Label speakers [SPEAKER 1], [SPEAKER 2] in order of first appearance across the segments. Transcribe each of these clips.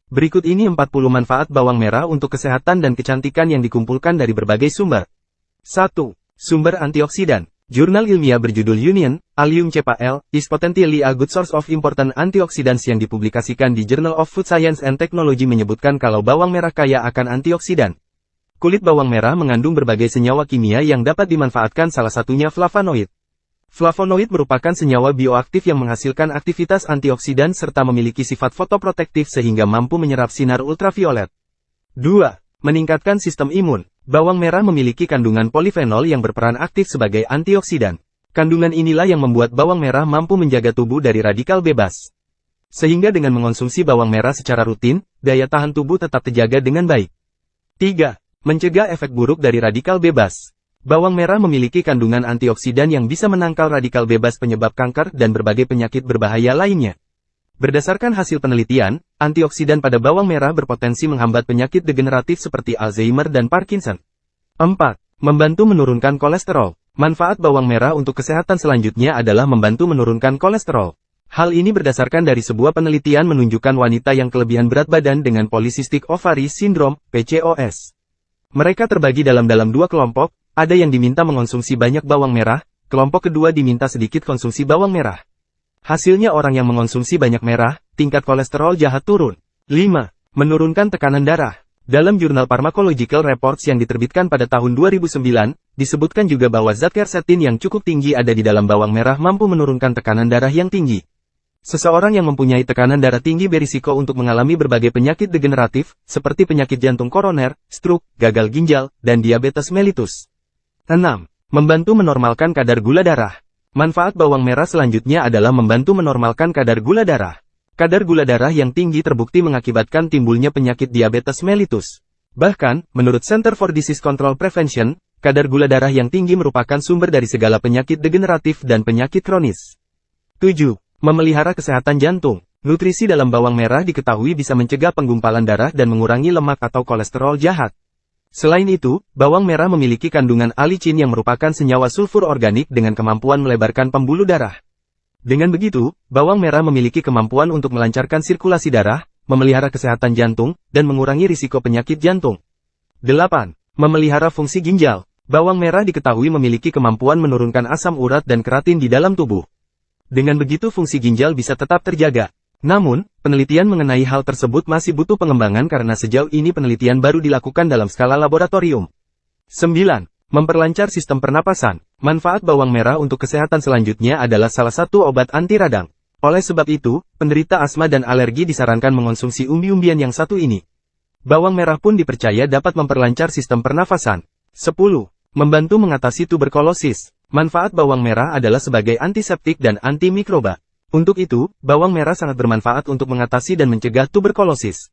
[SPEAKER 1] Berikut ini 40 manfaat bawang merah untuk kesehatan dan kecantikan yang dikumpulkan dari berbagai sumber. 1. Sumber antioksidan. Jurnal ilmiah berjudul Union, Allium CPL, is potentially a good source of important antioxidants yang dipublikasikan di Journal of Food Science and Technology menyebutkan kalau bawang merah kaya akan antioksidan. Kulit bawang merah mengandung berbagai senyawa kimia yang dapat dimanfaatkan, salah satunya flavonoid. Flavonoid merupakan senyawa bioaktif yang menghasilkan aktivitas antioksidan serta memiliki sifat fotoprotektif sehingga mampu menyerap sinar ultraviolet. 2. Meningkatkan sistem imun. Bawang merah memiliki kandungan polifenol yang berperan aktif sebagai antioksidan. Kandungan inilah yang membuat bawang merah mampu menjaga tubuh dari radikal bebas. Sehingga dengan mengonsumsi bawang merah secara rutin, daya tahan tubuh tetap terjaga dengan baik. 3. Mencegah efek buruk dari radikal bebas. Bawang merah memiliki kandungan antioksidan yang bisa menangkal radikal bebas penyebab kanker dan berbagai penyakit berbahaya lainnya. Berdasarkan hasil penelitian, antioksidan pada bawang merah berpotensi menghambat penyakit degeneratif seperti Alzheimer dan Parkinson. 4. Membantu menurunkan kolesterol. Manfaat bawang merah untuk kesehatan selanjutnya adalah membantu menurunkan kolesterol. Hal ini berdasarkan dari sebuah penelitian menunjukkan wanita yang kelebihan berat badan dengan polycystic ovary syndrome, PCOS. Mereka terbagi dalam dua kelompok, ada yang diminta mengonsumsi banyak bawang merah, kelompok kedua diminta sedikit konsumsi bawang merah. Hasilnya orang yang mengonsumsi banyak merah, tingkat kolesterol jahat turun. 5. Menurunkan tekanan darah. Dalam jurnal Pharmacological Reports yang diterbitkan pada tahun 2009, disebutkan juga bahwa zat quercetin yang cukup tinggi ada di dalam bawang merah mampu menurunkan tekanan darah yang tinggi. Seseorang yang mempunyai tekanan darah tinggi berisiko untuk mengalami berbagai penyakit degeneratif, seperti penyakit jantung koroner, stroke, gagal ginjal, dan diabetes mellitus. 6. Membantu menormalkan kadar gula darah. Manfaat bawang merah selanjutnya adalah membantu menormalkan kadar gula darah. Kadar gula darah yang tinggi terbukti mengakibatkan timbulnya penyakit diabetes mellitus. Bahkan, menurut Center for Disease Control Prevention, kadar gula darah yang tinggi merupakan sumber dari segala penyakit degeneratif dan penyakit kronis. 7. Memelihara kesehatan jantung. Nutrisi dalam bawang merah diketahui bisa mencegah penggumpalan darah dan mengurangi lemak atau kolesterol jahat. Selain itu, bawang merah memiliki kandungan alicin yang merupakan senyawa sulfur organik dengan kemampuan melebarkan pembuluh darah. Dengan begitu, bawang merah memiliki kemampuan untuk melancarkan sirkulasi darah, memelihara kesehatan jantung, dan mengurangi risiko penyakit jantung. 8. Memelihara fungsi ginjal. Bawang merah diketahui memiliki kemampuan menurunkan asam urat dan keratin di dalam tubuh. Dengan begitu fungsi ginjal bisa tetap terjaga. Namun, penelitian mengenai hal tersebut masih butuh pengembangan karena sejauh ini penelitian baru dilakukan dalam skala laboratorium. 9. Memperlancar sistem pernapasan. Manfaat bawang merah untuk kesehatan selanjutnya adalah salah satu obat anti radang. Oleh sebab itu, penderita asma dan alergi disarankan mengonsumsi umbi-umbian yang satu ini. Bawang merah pun dipercaya dapat memperlancar sistem pernafasan. 10. Membantu mengatasi tuberkulosis. Manfaat bawang merah adalah sebagai antiseptik dan antimikroba. Untuk itu, bawang merah sangat bermanfaat untuk mengatasi dan mencegah tuberkulosis.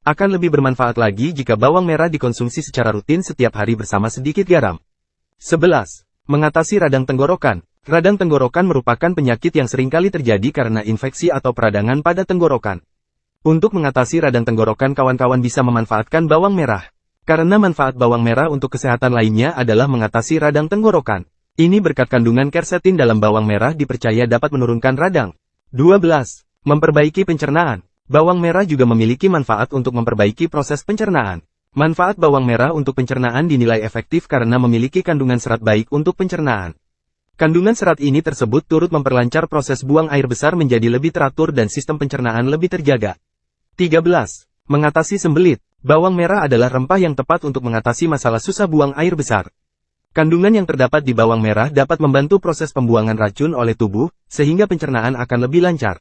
[SPEAKER 1] Akan lebih bermanfaat lagi jika bawang merah dikonsumsi secara rutin setiap hari bersama sedikit garam. 11. Mengatasi radang tenggorokan. Radang tenggorokan merupakan penyakit yang seringkali terjadi karena infeksi atau peradangan pada tenggorokan. Untuk mengatasi radang tenggorokan, kawan-kawan bisa memanfaatkan bawang merah. Karena manfaat bawang merah untuk kesehatan lainnya adalah mengatasi radang tenggorokan. Ini berkat kandungan quercetin dalam bawang merah dipercaya dapat menurunkan radang. 12. Memperbaiki pencernaan. Bawang merah juga memiliki manfaat untuk memperbaiki proses pencernaan. Manfaat bawang merah untuk pencernaan dinilai efektif karena memiliki kandungan serat baik untuk pencernaan. Kandungan serat ini tersebut turut memperlancar proses buang air besar menjadi lebih teratur dan sistem pencernaan lebih terjaga. 13. Mengatasi sembelit. Bawang merah adalah rempah yang tepat untuk mengatasi masalah susah buang air besar. Kandungan yang terdapat di bawang merah dapat membantu proses pembuangan racun oleh tubuh, sehingga pencernaan akan lebih lancar.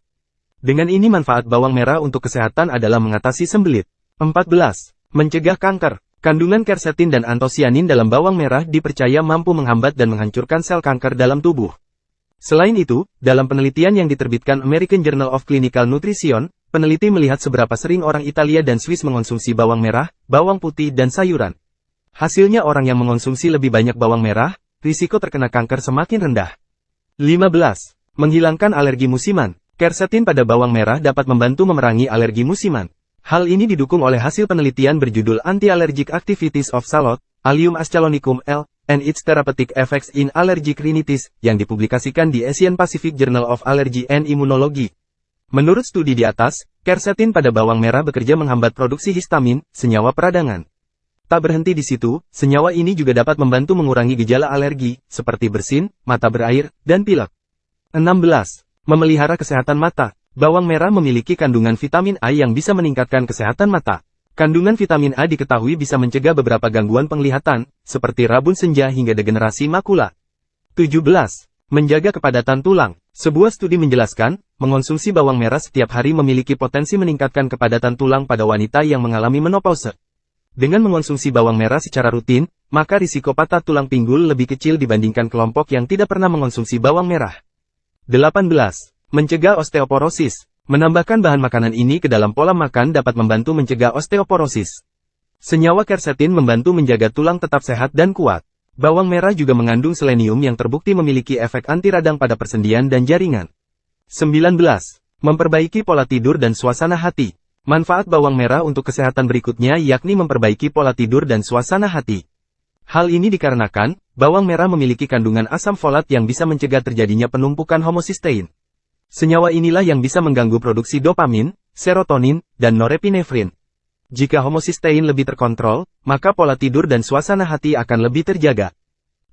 [SPEAKER 1] Dengan ini manfaat bawang merah untuk kesehatan adalah mengatasi sembelit. 14. Mencegah kanker. Kandungan quercetin dan antosianin dalam bawang merah dipercaya mampu menghambat dan menghancurkan sel kanker dalam tubuh. Selain itu, dalam penelitian yang diterbitkan American Journal of Clinical Nutrition, peneliti melihat seberapa sering orang Italia dan Swiss mengonsumsi bawang merah, bawang putih dan sayuran. Hasilnya orang yang mengonsumsi lebih banyak bawang merah, risiko terkena kanker semakin rendah. 15. Menghilangkan alergi musiman. Quercetin pada bawang merah dapat membantu memerangi alergi musiman. Hal ini didukung oleh hasil penelitian berjudul Anti-Allergic Activities of Shallot, Allium Ashkellonicum L, and its Therapeutic Effects in Allergic Rhinitis, yang dipublikasikan di Asian Pacific Journal of Allergy and Immunology. Menurut studi di atas, Quercetin pada bawang merah bekerja menghambat produksi histamin, senyawa peradangan. Tak berhenti di situ, senyawa ini juga dapat membantu mengurangi gejala alergi, seperti bersin, mata berair, dan pilek. 16. Memelihara kesehatan mata. Bawang merah memiliki kandungan vitamin A yang bisa meningkatkan kesehatan mata. Kandungan vitamin A diketahui bisa mencegah beberapa gangguan penglihatan, seperti rabun senja hingga degenerasi makula. 17. Menjaga kepadatan tulang. Sebuah studi menjelaskan, mengonsumsi bawang merah setiap hari memiliki potensi meningkatkan kepadatan tulang pada wanita yang mengalami menopause. Dengan mengonsumsi bawang merah secara rutin, maka risiko patah tulang pinggul lebih kecil dibandingkan kelompok yang tidak pernah mengonsumsi bawang merah. 18. Mencegah osteoporosis. Menambahkan bahan makanan ini ke dalam pola makan dapat membantu mencegah osteoporosis. Senyawa quercetin membantu menjaga tulang tetap sehat dan kuat. Bawang merah juga mengandung selenium yang terbukti memiliki efek anti radang pada persendian dan jaringan. 19. Memperbaiki pola tidur dan suasana hati. Manfaat bawang merah untuk kesehatan berikutnya yakni memperbaiki pola tidur dan suasana hati. Hal ini dikarenakan, bawang merah memiliki kandungan asam folat yang bisa mencegah terjadinya penumpukan homocysteine. Senyawa inilah yang bisa mengganggu produksi dopamin, serotonin, dan norepinefrin. Jika homocysteine lebih terkontrol, maka pola tidur dan suasana hati akan lebih terjaga.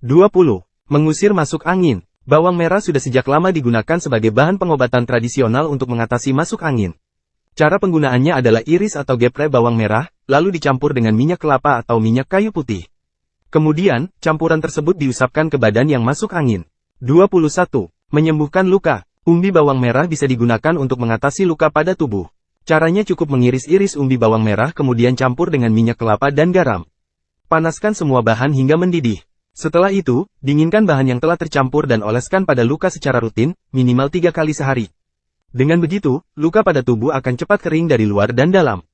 [SPEAKER 1] 20. Mengusir masuk angin. Bawang merah sudah sejak lama digunakan sebagai bahan pengobatan tradisional untuk mengatasi masuk angin. Cara penggunaannya adalah iris atau geprek bawang merah, lalu dicampur dengan minyak kelapa atau minyak kayu putih. Kemudian, campuran tersebut diusapkan ke badan yang masuk angin. 21. Menyembuhkan luka. Umbi bawang merah bisa digunakan untuk mengatasi luka pada tubuh. Caranya cukup mengiris-iris umbi bawang merah kemudian campur dengan minyak kelapa dan garam. Panaskan semua bahan hingga mendidih. Setelah itu, dinginkan bahan yang telah tercampur dan oleskan pada luka secara rutin, minimal 3 kali sehari. Dengan begitu, luka pada tubuh akan cepat kering dari luar dan dalam.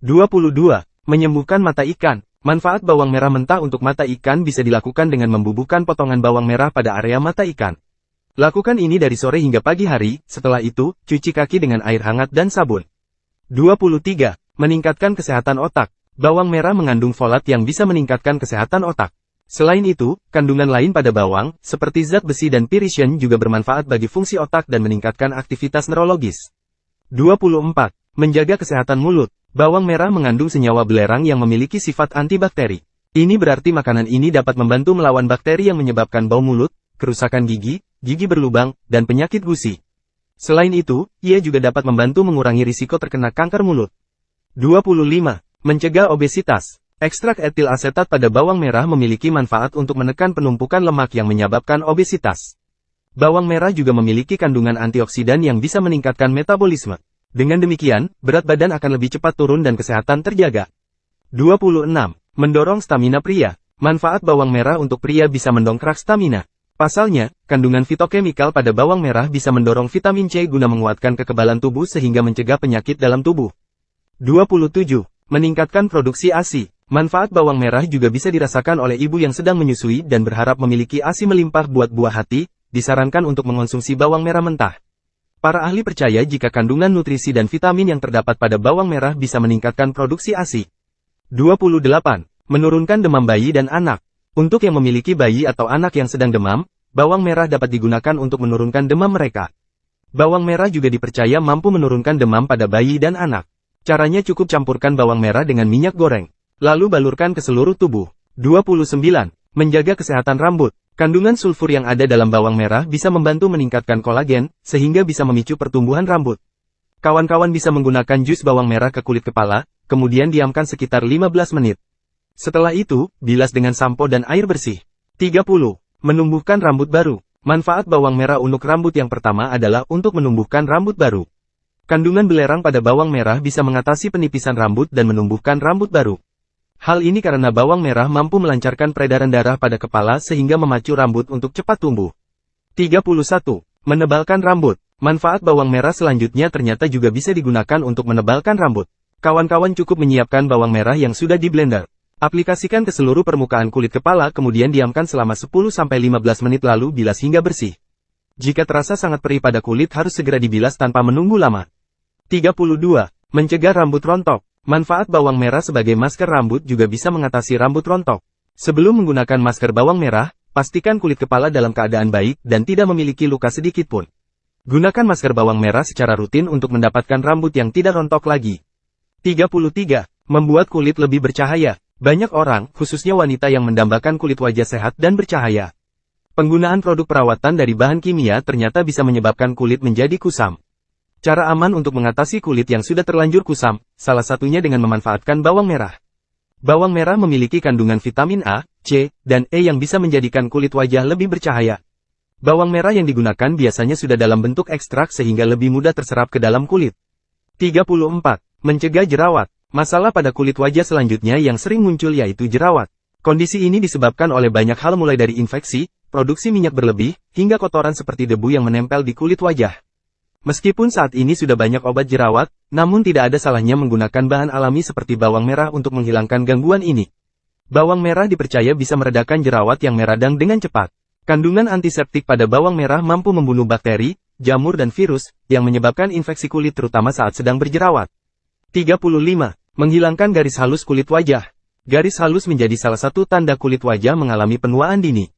[SPEAKER 1] 22. Menyembuhkan mata ikan. Manfaat bawang merah mentah untuk mata ikan bisa dilakukan dengan membubuhkan potongan bawang merah pada area mata ikan. Lakukan ini dari sore hingga pagi hari, setelah itu, cuci kaki dengan air hangat dan sabun. 23. Meningkatkan kesehatan otak. Bawang merah mengandung folat yang bisa meningkatkan kesehatan otak. Selain itu, kandungan lain pada bawang, seperti zat besi dan pyridine juga bermanfaat bagi fungsi otak dan meningkatkan aktivitas neurologis. 24. Menjaga kesehatan mulut. Bawang merah mengandung senyawa belerang yang memiliki sifat antibakteri. Ini berarti makanan ini dapat membantu melawan bakteri yang menyebabkan bau mulut, kerusakan gigi, gigi berlubang, dan penyakit gusi. Selain itu, ia juga dapat membantu mengurangi risiko terkena kanker mulut. 25. Mencegah obesitas. Ekstrak etil asetat pada bawang merah memiliki manfaat untuk menekan penumpukan lemak yang menyebabkan obesitas. Bawang merah juga memiliki kandungan antioksidan yang bisa meningkatkan metabolisme. Dengan demikian, berat badan akan lebih cepat turun dan kesehatan terjaga. 26. Mendorong stamina pria. Manfaat bawang merah untuk pria bisa mendongkrak stamina. Pasalnya, kandungan fitokemikal pada bawang merah bisa mendorong vitamin C guna menguatkan kekebalan tubuh sehingga mencegah penyakit dalam tubuh. 27. Meningkatkan produksi ASI. Manfaat bawang merah juga bisa dirasakan oleh ibu yang sedang menyusui dan berharap memiliki ASI melimpah buat buah hati, disarankan untuk mengonsumsi bawang merah mentah. Para ahli percaya jika kandungan nutrisi dan vitamin yang terdapat pada bawang merah bisa meningkatkan produksi ASI. 28. Menurunkan demam bayi dan anak. Untuk yang memiliki bayi atau anak yang sedang demam, bawang merah dapat digunakan untuk menurunkan demam mereka. Bawang merah juga dipercaya mampu menurunkan demam pada bayi dan anak. Caranya cukup campurkan bawang merah dengan minyak goreng, lalu balurkan ke seluruh tubuh. 29. Menjaga kesehatan rambut. Kandungan sulfur yang ada dalam bawang merah bisa membantu meningkatkan kolagen, sehingga bisa memicu pertumbuhan rambut. Kawan-kawan bisa menggunakan jus bawang merah ke kulit kepala, kemudian diamkan sekitar 15 menit. Setelah itu, bilas dengan sampo dan air bersih. 30. Menumbuhkan rambut baru. Manfaat bawang merah untuk rambut yang pertama adalah untuk menumbuhkan rambut baru. Kandungan belerang pada bawang merah bisa mengatasi penipisan rambut dan menumbuhkan rambut baru. Hal ini karena bawang merah mampu melancarkan peredaran darah pada kepala sehingga memacu rambut untuk cepat tumbuh. 31. Menebalkan rambut. Manfaat bawang merah selanjutnya ternyata juga bisa digunakan untuk menebalkan rambut. Kawan-kawan cukup menyiapkan bawang merah yang sudah di blender. Aplikasikan ke seluruh permukaan kulit kepala kemudian diamkan selama 10-15 menit lalu bilas hingga bersih. Jika terasa sangat perih pada kulit harus segera dibilas tanpa menunggu lama. 32. Mencegah rambut rontok. Manfaat bawang merah sebagai masker rambut juga bisa mengatasi rambut rontok. Sebelum menggunakan masker bawang merah, pastikan kulit kepala dalam keadaan baik dan tidak memiliki luka sedikit pun. Gunakan masker bawang merah secara rutin untuk mendapatkan rambut yang tidak rontok lagi. 33. Membuat kulit lebih bercahaya. Banyak orang, khususnya wanita yang mendambakan kulit wajah sehat dan bercahaya. Penggunaan produk perawatan dari bahan kimia ternyata bisa menyebabkan kulit menjadi kusam. Cara aman untuk mengatasi kulit yang sudah terlanjur kusam, salah satunya dengan memanfaatkan bawang merah. Bawang merah memiliki kandungan vitamin A, C, dan E yang bisa menjadikan kulit wajah lebih bercahaya. Bawang merah yang digunakan biasanya sudah dalam bentuk ekstrak sehingga lebih mudah terserap ke dalam kulit. 34. Mencegah jerawat. Masalah pada kulit wajah selanjutnya yang sering muncul yaitu jerawat. Kondisi ini disebabkan oleh banyak hal mulai dari infeksi, produksi minyak berlebih, hingga kotoran seperti debu yang menempel di kulit wajah. Meskipun saat ini sudah banyak obat jerawat, namun tidak ada salahnya menggunakan bahan alami seperti bawang merah untuk menghilangkan gangguan ini. Bawang merah dipercaya bisa meredakan jerawat yang meradang dengan cepat. Kandungan antiseptik pada bawang merah mampu membunuh bakteri, jamur dan virus, yang menyebabkan infeksi kulit terutama saat sedang berjerawat. 35. Menghilangkan garis halus kulit wajah. Garis halus menjadi salah satu tanda kulit wajah mengalami penuaan dini.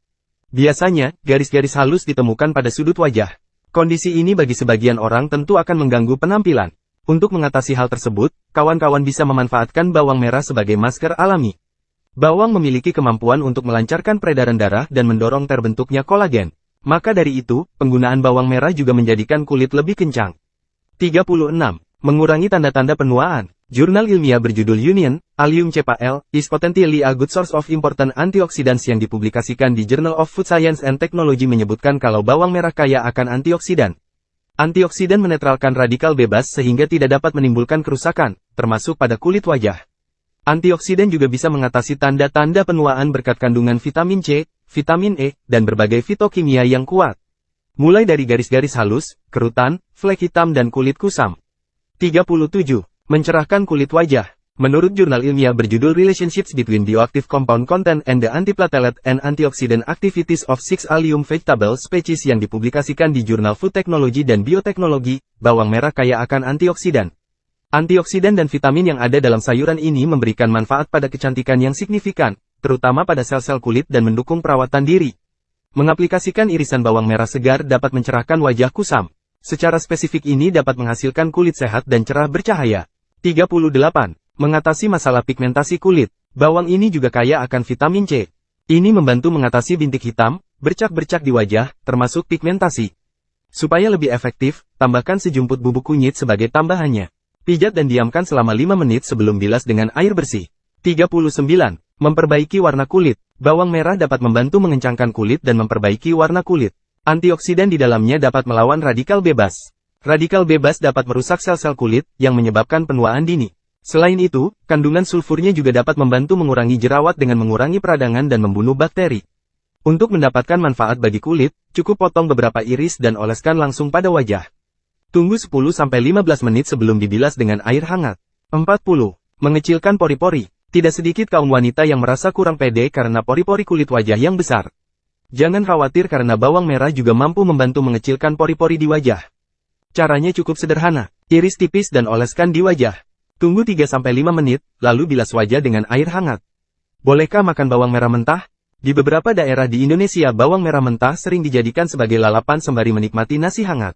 [SPEAKER 1] Biasanya, garis-garis halus ditemukan pada sudut wajah. Kondisi ini bagi sebagian orang tentu akan mengganggu penampilan. Untuk mengatasi hal tersebut, kawan-kawan bisa memanfaatkan bawang merah sebagai masker alami. Bawang memiliki kemampuan untuk melancarkan peredaran darah dan mendorong terbentuknya kolagen. Maka dari itu, penggunaan bawang merah juga menjadikan kulit lebih kencang. 36. Mengurangi tanda-tanda penuaan. Jurnal ilmiah berjudul Union, Allium cepa L, is potentially a good source of important antioxidants yang dipublikasikan di Journal of Food Science and Technology menyebutkan kalau bawang merah kaya akan antioksidan. Antioksidan menetralkan radikal bebas sehingga tidak dapat menimbulkan kerusakan, termasuk pada kulit wajah. Antioksidan juga bisa mengatasi tanda-tanda penuaan berkat kandungan vitamin C, vitamin E, dan berbagai fitokimia yang kuat. Mulai dari garis-garis halus, kerutan, flek hitam dan kulit kusam. 37. Mencerahkan kulit wajah. Menurut jurnal ilmiah berjudul Relationships Between Bioactive Compound Content and the Antiplatelet and Antioxidant Activities of 6 Allium Vegetable Species yang dipublikasikan di Jurnal Food Technology dan Bioteknologi, bawang merah kaya akan antioksidan. Antioksidan dan vitamin yang ada dalam sayuran ini memberikan manfaat pada kecantikan yang signifikan, terutama pada sel-sel kulit dan mendukung perawatan diri. Mengaplikasikan irisan bawang merah segar dapat mencerahkan wajah kusam. Secara spesifik ini dapat menghasilkan kulit sehat dan cerah bercahaya. 38. Mengatasi masalah pigmentasi kulit. Bawang ini juga kaya akan vitamin C. Ini membantu mengatasi bintik hitam, bercak-bercak di wajah, termasuk pigmentasi. Supaya lebih efektif, tambahkan sejumput bubuk kunyit sebagai tambahannya. Pijat dan diamkan selama 5 menit sebelum bilas dengan air bersih. 39. Memperbaiki warna kulit. Bawang merah dapat membantu mengencangkan kulit dan memperbaiki warna kulit. Antioksidan di dalamnya dapat melawan radikal bebas. Radikal bebas dapat merusak sel-sel kulit, yang menyebabkan penuaan dini. Selain itu, kandungan sulfurnya juga dapat membantu mengurangi jerawat dengan mengurangi peradangan dan membunuh bakteri. Untuk mendapatkan manfaat bagi kulit, cukup potong beberapa iris dan oleskan langsung pada wajah. Tunggu 10-15 menit sebelum dibilas dengan air hangat. 40. Mengecilkan pori-pori. Tidak sedikit kaum wanita yang merasa kurang pede karena pori-pori kulit wajah yang besar. Jangan khawatir karena bawang merah juga mampu membantu mengecilkan pori-pori di wajah. Caranya cukup sederhana. Iris tipis dan oleskan di wajah. Tunggu 3-5 menit, lalu bilas wajah dengan air hangat. Bolehkah makan bawang merah mentah? Di beberapa daerah di Indonesia bawang merah mentah sering dijadikan sebagai lalapan sembari menikmati nasi hangat.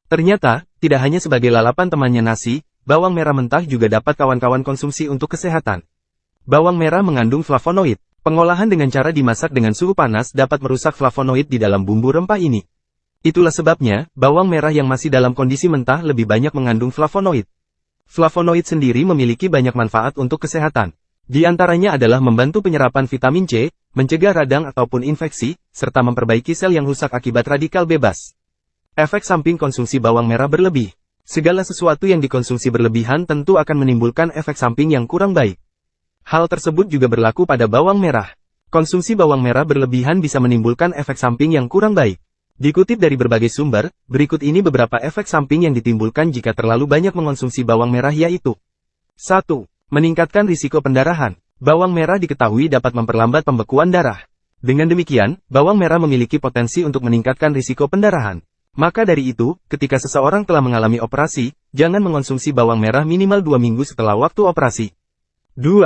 [SPEAKER 1] Ternyata, tidak hanya sebagai lalapan temannya nasi, bawang merah mentah juga dapat kawan-kawan konsumsi untuk kesehatan. Bawang merah mengandung flavonoid. Pengolahan dengan cara dimasak dengan suhu panas dapat merusak flavonoid di dalam bumbu rempah ini. Itulah sebabnya, bawang merah yang masih dalam kondisi mentah lebih banyak mengandung flavonoid. Flavonoid sendiri memiliki banyak manfaat untuk kesehatan. Di antaranya adalah membantu penyerapan vitamin C, mencegah radang ataupun infeksi, serta memperbaiki sel yang rusak akibat radikal bebas. Efek samping konsumsi bawang merah berlebih. Segala sesuatu yang dikonsumsi berlebihan tentu akan menimbulkan efek samping yang kurang baik. Hal tersebut juga berlaku pada bawang merah. Konsumsi bawang merah berlebihan bisa menimbulkan efek samping yang kurang baik. Dikutip dari berbagai sumber, berikut ini beberapa efek samping yang ditimbulkan jika terlalu banyak mengonsumsi bawang merah yaitu 1. Meningkatkan risiko pendarahan. Bawang merah diketahui dapat memperlambat pembekuan darah. Dengan demikian, bawang merah memiliki potensi untuk meningkatkan risiko pendarahan. Maka dari itu, ketika seseorang telah mengalami operasi, jangan mengonsumsi bawang merah minimal 2 minggu setelah waktu operasi. 2.